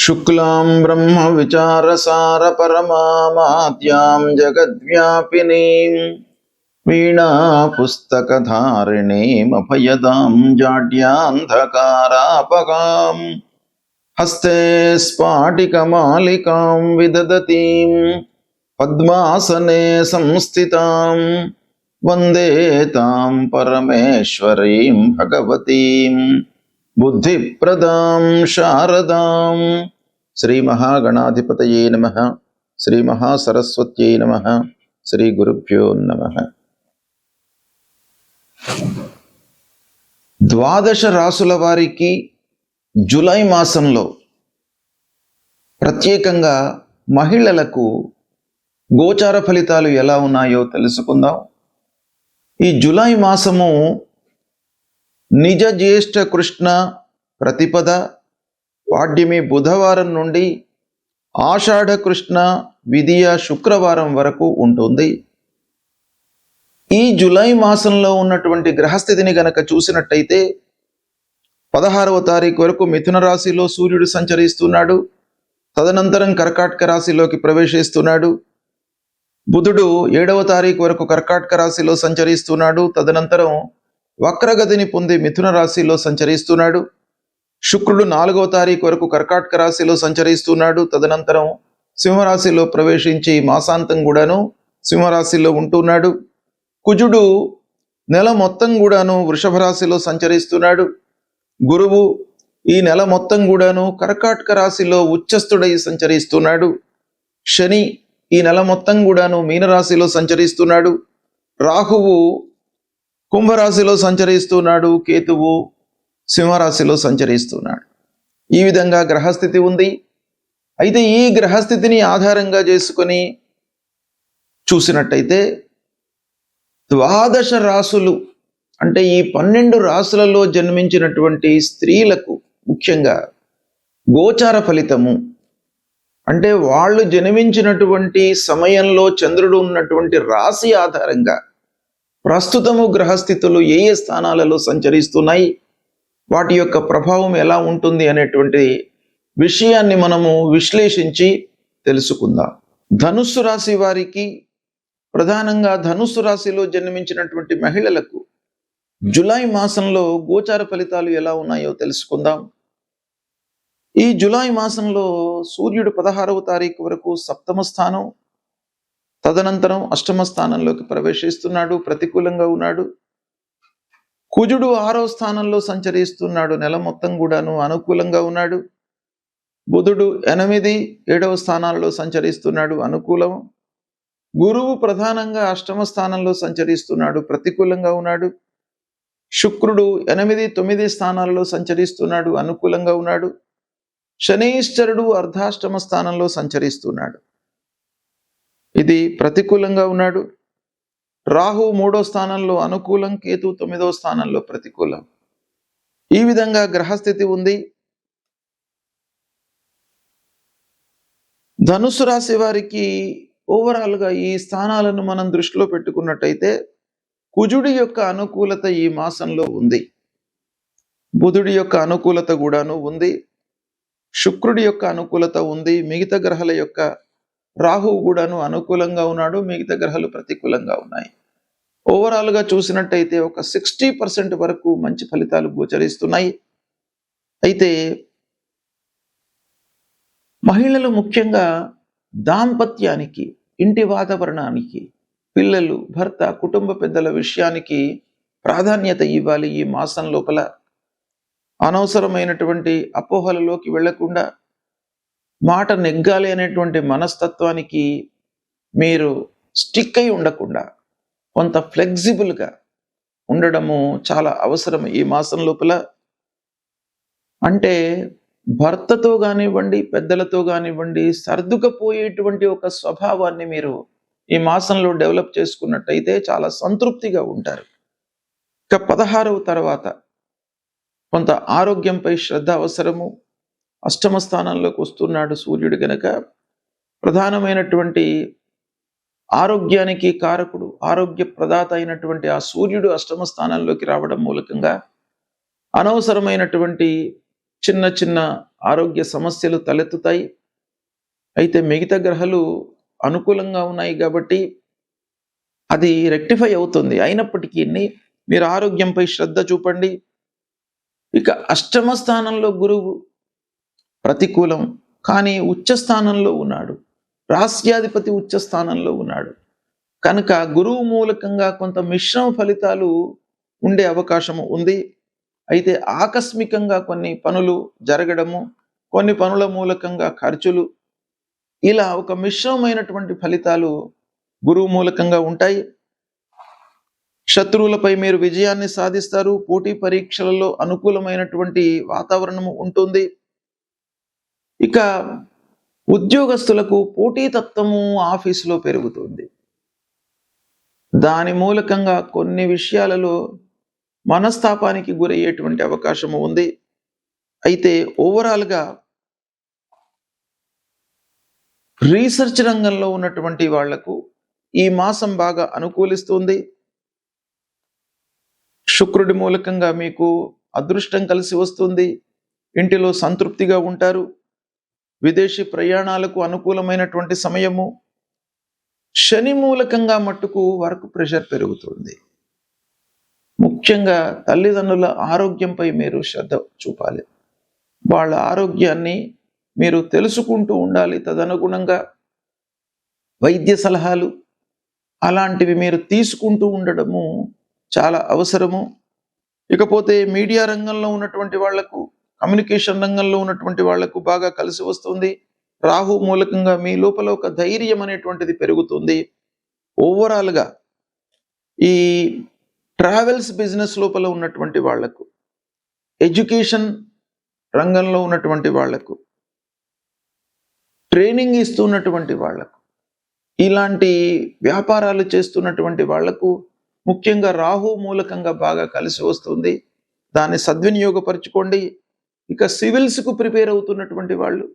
शुक्लां ब्रह्म विचारसार परमामाद्यां जगद्व्यापिनीं वीणा पुस्तकधारिणीं अभयदां जाड्यान्धकारापगां हस्ते स्फाटिकमालिकां विदधतीं पद्मासने संस्थितां वन्दे तां परमेश्वरीं भगवतीं बुद्धिप्रदां शारदां। श्री महागणाधिपतये नमः। श्री महासरस्वत्यै नमः। श्री गुरुभ्यो नमः। ద్వాదశ రాసుల వారికి జూలై మాసంలో ప్రత్యేకంగా మహిళలకు గోచార ఫలితాలు ఎలా ఉన్నాయో తెలుసుకుందాం. ఈ జూలై మాసము నిజ జ్యేష్ఠ కృష్ణ ప్రతిపద పాడ్యమి బుధవారం నుండి ఆషాఢ కృష్ణ విదియ శుక్రవారం వరకు ఉంటుంది. ఈ జూలై మాసంలో ఉన్నటువంటి గ్రహస్థితిని గనక చూసినట్టయితే 16వ తారీఖు వరకు మిథున రాశిలో సూర్యుడు సంచరిస్తున్నాడు. తదనంతరం కర్కాటక రాశిలోకి ప్రవేశిస్తున్నాడు. బుధుడు 7వ తారీఖు వరకు కర్కాటక రాశిలో సంచరిస్తున్నాడు. తదనంతరం వక్రగతిని పొంది మిథున రాశిలో సంచరిస్తున్నాడు. శుక్రుడు 4వ తారీఖు వరకు కర్కాటక రాశిలో సంచరిస్తున్నాడు. తదనంతరం సింహరాశిలో ప్రవేశించి మాసాంతం కూడాను సింహరాశిలో ఉంటున్నాడు. కుజుడు నెల మొత్తం కూడాను వృషభ రాశిలో సంచరిస్తున్నాడు. గురువు ఈ నెల మొత్తం కూడాను కర్కాటక రాశిలో ఉచ్చస్థుడై సంచరిస్తున్నాడు. శని ఈ నెల మొత్తం కూడాను మీనరాశిలో సంచరిస్తున్నాడు. రాహువు కుంభరాశిలో సంచరిస్తున్నాడు. కేతువు సింహరాశిలో సంచరిస్తున్నాడు. ఈ విధంగా గ్రహస్థితి ఉంది. అయితే ఈ గ్రహస్థితిని ఆధారంగా చేసుకొని చూసినట్టయితే ద్వాదశ రాసులు అంటే ఈ 12 రాసులలో జన్మించినటువంటి స్త్రీలకు ముఖ్యంగా గోచార ఫలితము అంటే వాళ్ళు జన్మించినటువంటి సమయంలో చంద్రుడు ఉన్నటువంటి రాశి ఆధారంగా ప్రస్తుతము గ్రహస్థితులు ఏ ఏ స్థానాలలో సంచరిస్తున్నాయి, వాటి యొక్క ప్రభావం ఎలా ఉంటుంది అనేటువంటి విషయాన్ని మనము విశ్లేషించి తెలుసుకుందాం. ధనుస్సు రాశి వారికి, ప్రధానంగా ధనుస్సు రాశిలో జన్మించినటువంటి మహిళలకు జూలై మాసంలో గోచార ఫలితాలు ఎలా ఉన్నాయో తెలుసుకుందాం. ఈ జూలై మాసంలో సూర్యుడు 16వ తారీఖు వరకు సప్తమ స్థానం, తదనంతరం అష్టమ స్థానంలోకి ప్రవేశిస్తున్నాడు. ప్రతికూలంగా ఉన్నాడు. కుజుడు 6వ స్థానంలో సంచరిస్తున్నాడు. నెల మొత్తం కూడాను అనుకూలంగా ఉన్నాడు. బుధుడు 8, 7వ స్థానాల్లో సంచరిస్తున్నాడు. అనుకూలం. గురువు ప్రధానంగా అష్టమ స్థానంలో సంచరిస్తున్నాడు. ప్రతికూలంగా ఉన్నాడు. శుక్రుడు 8, 9 స్థానాల్లో సంచరిస్తున్నాడు. అనుకూలంగా ఉన్నాడు. శనీశ్వరుడు అర్ధాష్టమ స్థానంలో సంచరిస్తున్నాడు. ఇది ప్రతికూలంగా ఉన్నాడు. రాహు 3వ స్థానంలో అనుకూలం. కేతు 9వ స్థానంలో ప్రతికూలం. ఈ విధంగా గ్రహస్థితి ఉంది. ధనుసు రాశి వారికి ఓవరాల్గా ఈ స్థానాలను మనం దృష్టిలో పెట్టుకున్నట్టయితే కుజుడి యొక్క అనుకూలత ఈ మాసంలో ఉంది. బుధుడి యొక్క అనుకూలత కూడాను ఉంది. శుక్రుడి యొక్క అనుకూలత ఉంది. మిగతా గ్రహాల యొక్క రాహువు కూడాను అనుకూలంగా ఉన్నాడు. మిగతా గ్రహాలు ప్రతికూలంగా ఉన్నాయి. ఓవరాల్గా చూసినట్టయితే ఒక 60% వరకు మంచి ఫలితాలు గోచరిస్తున్నాయి. అయితే మహిళలు ముఖ్యంగా దాంపత్యానికి, ఇంటి వాతావరణానికి, పిల్లలు, భర్త, కుటుంబ పెద్దల విషయానికి ప్రాధాన్యత ఇవ్వాలి. ఈ మాసం లోపల అనవసరమైనటువంటి అపోహలలోకి వెళ్లకుండా మాట నెగ్గాలి అనేటువంటి మనస్తత్వానికి మీరు స్టిక్ అయి ఉండకుండా కొంత ఫ్లెక్సిబుల్గా ఉండడము చాలా అవసరం ఈ మాసం లోపల. అంటే భర్తతో కానివ్వండి, పెద్దలతో కానివ్వండి, సర్దుకపోయేటువంటి ఒక స్వభావాన్ని మీరు ఈ మాసంలో డెవలప్ చేసుకున్నట్టయితే చాలా సంతృప్తిగా ఉంటారు. ఇక 16వ తర్వాత కొంత ఆరోగ్యంపై శ్రద్ధ అవసరము. అష్టమ స్థానంలోకి వస్తున్నాడు సూర్యుడు గనక ప్రధానమైనటువంటి ఆరోగ్యానికి కారకుడు, ఆరోగ్య ప్రదాత అయినటువంటి ఆ సూర్యుడు అష్టమ స్థానంలోకి రావడం మూలకంగా అనవసరమైనటువంటి చిన్న చిన్న ఆరోగ్య సమస్యలు తలెత్తుతాయి. అయితే మిగతా గ్రహాలు అనుకూలంగా ఉన్నాయి కాబట్టి అది రెక్టిఫై అవుతుంది. అయినప్పటికీ మీరు ఆరోగ్యంపై శ్రద్ధ చూపండి. ఇక అష్టమ స్థానంలో గురువు ప్రతికూలం, కానీ ఉచ్చ స్థానంలో ఉన్నాడు. రాస్యాధిపతి ఉచ్చ స్థానంలో ఉన్నాడు కనుక గురువు మూలకంగా కొంత మిశ్రమ ఫలితాలు ఉండే అవకాశం ఉంది. అయితే ఆకస్మికంగా కొన్ని పనులు జరగడము, కొన్ని పనుల మూలకంగా ఖర్చులు, ఇలా ఒక మిశ్రమమైనటువంటి ఫలితాలు గురువు మూలకంగా ఉంటాయి. శత్రువులపై మీరు విజయాన్ని సాధిస్తారు. పోటీ పరీక్షలలో అనుకూలమైనటువంటి వాతావరణము ఉంటుంది. ఇక ఉద్యోగస్తులకు పోటీతత్వము ఆఫీసులో పెరుగుతుంది. దాని మూలకంగా కొన్ని విషయాలలో మనస్తాపానికి గురయ్యేటువంటి అవకాశము ఉంది. అయితే ఓవరాల్గా రీసెర్చ్ రంగంలో ఉన్నటువంటి వాళ్లకు ఈ మాసం బాగా అనుకూలిస్తుంది. శుక్రుడి మూలకంగా మీకు అదృష్టం కలిసి వస్తుంది. ఇంటిలో సంతృప్తిగా ఉంటారు. విదేశీ ప్రయాణాలకు అనుకూలమైనటువంటి సమయము. శని మూలకంగా మట్టుకు వర్క్ ప్రెషర్ పెరుగుతుంది. ముఖ్యంగా తల్లిదండ్రుల ఆరోగ్యంపై మీరు శ్రద్ధ చూపాలి. వాళ్ళ ఆరోగ్యాన్ని మీరు తెలుసుకుంటూ ఉండాలి. తదనుగుణంగా వైద్య సలహాలు అలాంటివి మీరు తీసుకుంటూ ఉండడము చాలా అవసరము. ఇకపోతే మీడియా రంగంలో ఉన్నటువంటి వాళ్లకు, కమ్యూనికేషన్ రంగంలో ఉన్నటువంటి వాళ్లకు బాగా కలిసి వస్తుంది. రాహు మూలకంగా మీ లోపల ఒక ధైర్యం అనేటువంటిది పెరుగుతుంది. ఓవరాల్గా ఈ ట్రావెల్స్ బిజినెస్ లోపల ఉన్నటువంటి వాళ్లకు, ఎడ్యుకేషన్ రంగంలో ఉన్నటువంటి వాళ్లకు, ట్రైనింగ్ ఇస్తున్నటువంటి వాళ్లకు, ఇలాంటి వ్యాపారాలు చేస్తున్నటువంటి వాళ్లకు ముఖ్యంగా రాహు మూలకంగా బాగా కలిసి వస్తుంది. దాన్ని సద్వినియోగపరచుకోండి. ఇక సివిల్స్కు ప్రిపేర్ అవుతున్నటువంటి వాళ్ళు,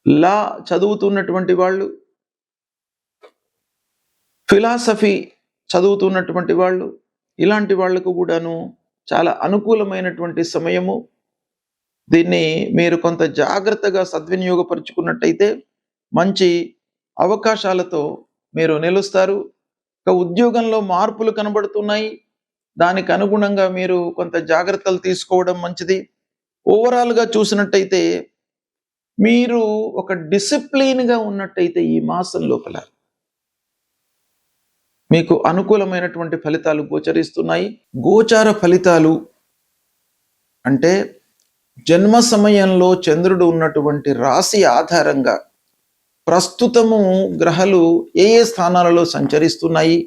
లా చదువుతున్నటువంటి వాళ్ళు, ఫిలాసఫీ చదువుతున్నటువంటి వాళ్ళు, ఇలాంటి వాళ్లకు కూడాను చాలా అనుకూలమైనటువంటి సమయము. దీన్ని మీరు కొంత జాగ్రత్తగా సద్వినియోగపరుచుకున్నట్టయితే మంచి అవకాశాలతో మీరు నిలుస్తారు. ఇక ఉద్యోగంలో మార్పులు కనబడుతున్నాయి. దానికి అనుగుణంగా మీరు కొంత జాగ్రత్తలు తీసుకోవడం మంచిది. ఓవరాల్గా చూసినట్టయితే మీరు ఒక డిసిప్లిన్గా ఉన్నట్టయితే ఈ మాసం లోపల మీకు అనుకూలమైనటువంటి ఫలితాలు గోచరిస్తున్నాయి. గోచార ఫలితాలు అంటే జన్మ సమయంలో చంద్రుడు ఉన్నటువంటి రాశి ఆధారంగా ప్రస్తుతము గ్రహాలు ఏ ఏ స్థానాలలో సంచరిస్తున్నాయి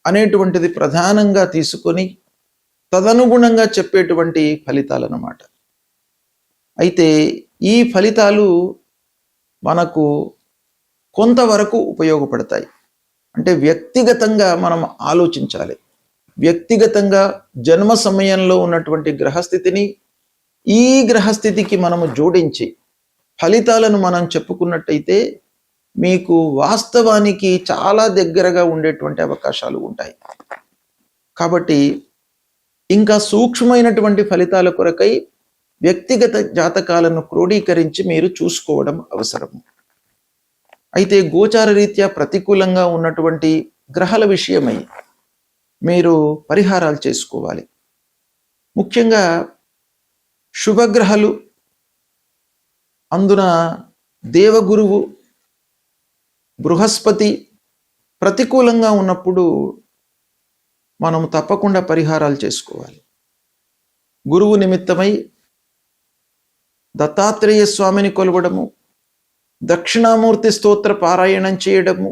అనేటువంటిది ప్రధానంగా తీసుకొని తదనుగుణంగా చెప్పేటువంటి ఫలితాలు అన్నమాట. అయితే ఈ ఫలితాలు మనకు కొంతవరకు ఉపయోగపడతాయి. అంటే వ్యక్తిగతంగా మనం ఆలోచించాలి. వ్యక్తిగతంగా జన్మ సమయంలో ఉన్నటువంటి గ్రహస్థితిని ఈ గ్రహస్థితికి మనము జోడించి ఫలితాలను మనం చెప్పుకున్నట్టయితే మీకు వాస్తవానికి చాలా దగ్గరగా ఉండేటువంటి అవకాశాలు ఉంటాయి. కాబట్టి ఇంకా సూక్ష్మమైనటువంటి ఫలితాల కొరకై వ్యక్తిగత జాతకాలను క్రోడీకరించి మీరు చూసుకోవడం అవసరము. అయితే గోచార రీత్యా ప్రతికూలంగా ఉన్నటువంటి గ్రహాల విషయమై మీరు పరిహారాలు చేసుకోవాలి. ముఖ్యంగా శుభగ్రహాలు, అందున దేవగురువు బృహస్పతి ప్రతికూలంగా ఉన్నప్పుడు మనం తప్పకుండా పరిహారాలు చేసుకోవాలి. గురువు నిమిత్తమై దత్తాత్రేయ స్వామిని కొలవడము, దక్షిణామూర్తి స్తోత్ర పారాయణం చేయడము,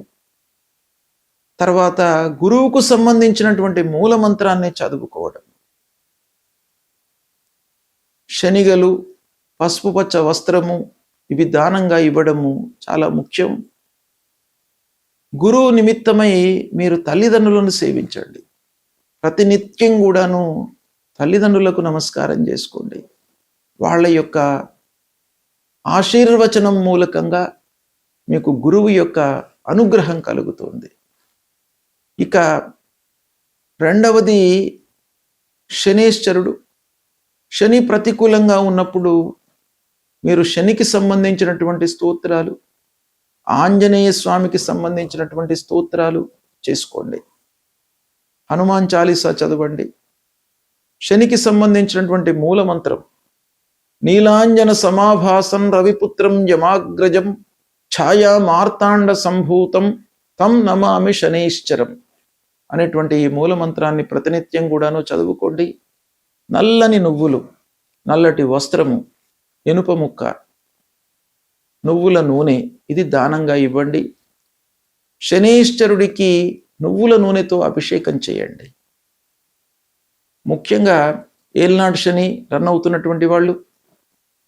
తర్వాత గురువుకు సంబంధించినటువంటి మూల మంత్రాన్ని చదువుకోవడం, శనిగలు, పసుపు పచ్చ వస్త్రము ఇవి దానంగా ఇవ్వడము చాలా ముఖ్యం. గురువు నిమిత్తమై మీరు తల్లిదండ్రులను సేవించండి. ప్రతినిత్యం కూడాను తల్లిదండ్రులకు నమస్కారం చేసుకోండి. వాళ్ళ యొక్క ఆశీర్వచనం మూలకంగా మీకు గురువు యొక్క అనుగ్రహం కలుగుతుంది. ఇక రెండవది శనేశ్వరుడు. శని ప్రతికూలంగా ఉన్నప్పుడు మీరు శనికి సంబంధించినటువంటి స్తోత్రాలు, ఆంజనేయ స్వామికి సంబంధించినటువంటి స్తోత్రాలు చేసుకోండి. హనుమాన్ చాలీసా చదవండి. శనికి సంబంధించినటువంటి మూల మంత్రం నీలాంజన సమాభాసం రవిపుత్రం యమాగ్రజం ఛాయా మార్తాండ సంభూతం తం నమామి శనైశ్చరం అనేటువంటి ఈ మూల మంత్రాన్ని ప్రతినిత్యం కూడాను చదువుకోండి. నల్లని నువ్వులు, నల్లటి వస్త్రము, ఇనుప ముక్క, నువ్వుల నూనె ఇది దానంగా ఇవ్వండి. శనైశ్చరుడికి నువ్వుల నూనెతో అభిషేకం చేయండి. ముఖ్యంగా ఏలినాడు శని రన్ అవుతున్నటువంటి వాళ్ళు,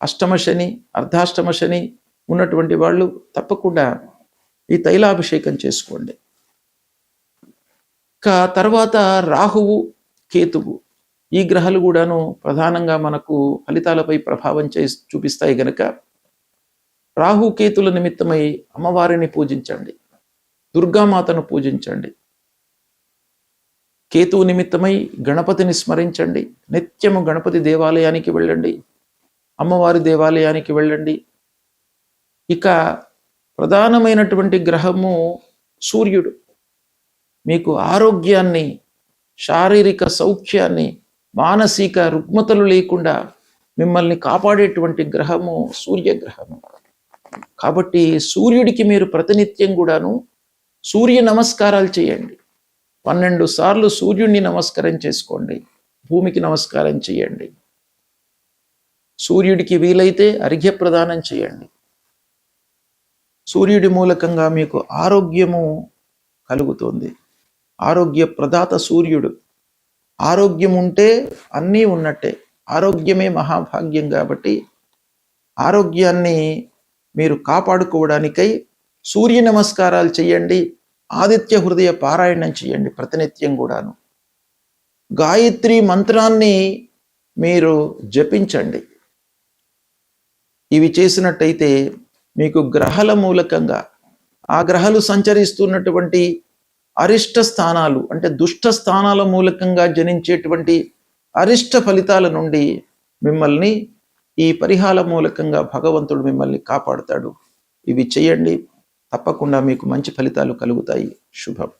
అష్టమ శని, అర్ధాష్టమ శని ఉన్నటువంటి వాళ్ళు తప్పకుండా ఈ తైలాభిషేకం చేసుకోండి. తర్వాత రాహువు, కేతువు ఈ గ్రహాలు కూడాను ప్రధానంగా మనకు ఫలితాలపై ప్రభావం చూపిస్తాయి గనక రాహు కేతుల నిమిత్తమై అమ్మవారిని పూజించండి, దుర్గామాతను పూజించండి. కేతువు నిమిత్తమై గణపతిని స్మరించండి. నిత్యము గణపతి దేవాలయానికి వెళ్ళండి, అమ్మవారి దేవాలయానికి వెళ్ళండి. ఇక ప్రధానమైనటువంటి గ్రహము సూర్యుడు. మీకు ఆరోగ్యాన్ని, శారీరక సౌఖ్యాన్ని, మానసిక రుగ్మతలు లేకుండా మిమ్మల్ని కాపాడేటువంటి గ్రహము సూర్యగ్రహము. కాబట్టి సూర్యుడికి మీరు ప్రతినిత్యం కూడాను సూర్య నమస్కారాలు చేయండి. 12 సార్లు సూర్యుడిని నమస్కారం చేసుకోండి, భూమికి నమస్కారం చేయండి. సూర్యుడికి వీలైతే అర్ఘ్య ప్రదానం చేయండి. సూర్యుడి మూలకంగా మీకు ఆరోగ్యము కలుగుతుంది. ఆరోగ్య ప్రదాత సూర్యుడు. ఆరోగ్యం ఉంటే అన్నీ ఉన్నట్టే. ఆరోగ్యమే మహాభాగ్యం. కాబట్టి ఆరోగ్యాన్ని మీరు కాపాడుకోవడానికై సూర్య నమస్కారాలు చేయండి. ఆదిత్య హృదయ పారాయణం చేయండి ప్రతినిత్యం కూడాను. గాయత్రి మంత్రాన్ని మీరు జపించండి. ఇవి చేసినట్టయితే మీకు గ్రహాల మూలకంగా, ఆ గ్రహాలు సంచరిస్తున్నటువంటి అరిష్ట స్థానాలు అంటే దుష్ట స్థానాల మూలకంగా జనించేటువంటి అరిష్ట ఫలితాల నుండి మిమ్మల్ని ఈ పరిహార మూలకంగా భగవంతుడు మిమ్మల్ని కాపాడుతాడు. ఇవి చేయండి, తప్పకుండా మీకు మంచి ఫలితాలు కలుగుతాయి. శుభం.